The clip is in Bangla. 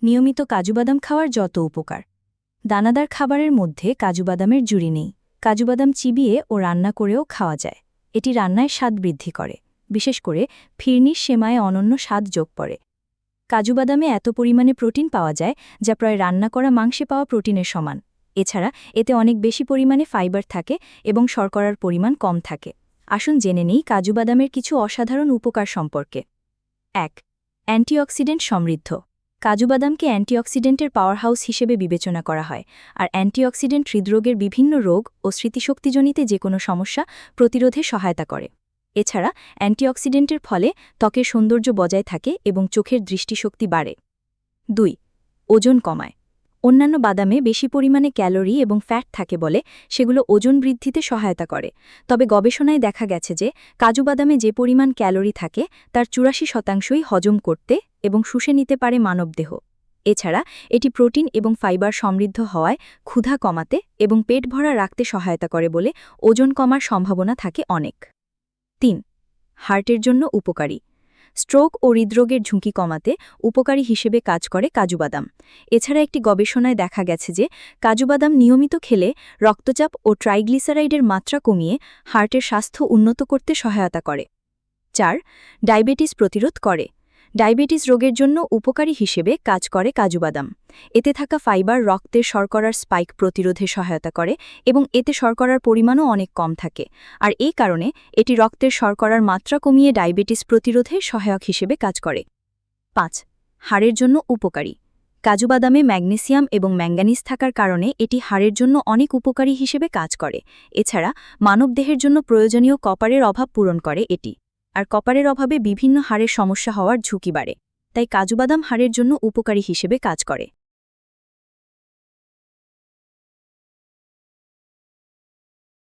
নিয়মিত কাজুবাদাম খাওয়ার যত উপকার। দানাদার খাবারের মধ্যে কাজুবাদামের জুড়ি নেই। কাজুবাদাম চিবিয়ে ও রান্না করেও খাওয়া যায়। এটি রান্নায় স্বাদ বৃদ্ধি করে, বিশেষ করে ফিরনির সেমায়ে অনন্য স্বাদ যোগ করে। কাজুবাদামে এত পরিমাণে প্রোটিন পাওয়া যায় যা প্রায় রান্না করা মাংসে পাওয়া প্রোটিনের সমান। এছাড়া এতে অনেক বেশি পরিমাণে ফাইবার থাকে এবং শর্করার পরিমাণ কম থাকে। আসুন জেনে নেই কাজুবাদামের কিছু অসাধারণ উপকার সম্পর্কে। ১. অ্যান্টিঅক্সিডেন্ট সমৃদ্ধ। কাজুবাদামকে অ্যান্টিঅক্সিডেন্টের পাওয়ারহাউস হিসেবে বিবেচনা করা হয়, আর অ্যান্টিঅক্সিডেন্ট হৃদরোগের বিভিন্ন রোগ ও স্মৃতিশক্তিজনিত যে কোনো সমস্যা প্রতিরোধে সহায়তা করে। এছাড়া অ্যান্টিঅক্সিডেন্টের ফলে ত্বকের সৌন্দর্য বজায় থাকে এবং চোখের দৃষ্টিশক্তি বাড়ে। ২. ওজন কমায়। অন্যান্য বাদামে বেশি পরিমাণে ক্যালোরি এবং ফ্যাট থাকে বলে সেগুলো ওজন বৃদ্ধিতে সহায়তা করে। তবে গবেষণায় দেখা গেছে যে কাজুবাদামে যে পরিমাণ ক্যালোরি থাকে তার ৮৪%ই হজম করতে এবং শুষে নিতে পারে মানবদেহ। এছাড়া এটি প্রোটিন এবং ফাইবার সমৃদ্ধ হওয়ায় ক্ষুধা কমাতে এবং পেট ভরা রাখতে সহায়তা করে বলে ওজন কমার সম্ভাবনা থাকে অনেক। ৩. হার্টের জন্য উপকারী। স্ট্রোক ও হৃদরোগের ঝুঁকি কমাতে উপকারী হিসেবে কাজ করে কাজুবাদাম। এছাড়া একটি গবেষণায় দেখা গেছে যে কাজুবাদাম নিয়মিত খেলে রক্তচাপ ও ট্রাইগ্লিসারাইডের মাত্রা কমিয়ে হার্টের স্বাস্থ্য উন্নত করতে সহায়তা করে। ৪. ডায়াবেটিস প্রতিরোধ করে। ডায়াবেটিস রোগের জন্য উপকারী হিসেবে কাজ করে কাজুবাদাম। এতে থাকা ফাইবার রক্তের শর্করার স্পাইক প্রতিরোধে সহায়তা করে এবং এতে শর্করার পরিমাণও অনেক কম থাকে, আর এই কারণে এটি রক্তের শর্করার মাত্রা কমিয়ে ডায়াবেটিস প্রতিরোধে সহায়ক হিসেবে কাজ করে। ৫. হাড়ের জন্য উপকারী। কাজুবাদামে ম্যাগনেসিয়াম এবং ম্যাঙ্গানিজ থাকার কারণে এটি হাড়ের জন্য অনেক উপকারী হিসেবে কাজ করে। এছাড়া মানবদেহের জন্য প্রয়োজনীয় কপারের অভাব পূরণ করে এটি, আর কপারের অভাবে বিভিন্ন হাড়ের সমস্যা হওয়ার ঝুঁকি বাড়ে। তাই কাজুবাদাম হাড়ের জন্য উপকারী হিসেবে কাজ করে।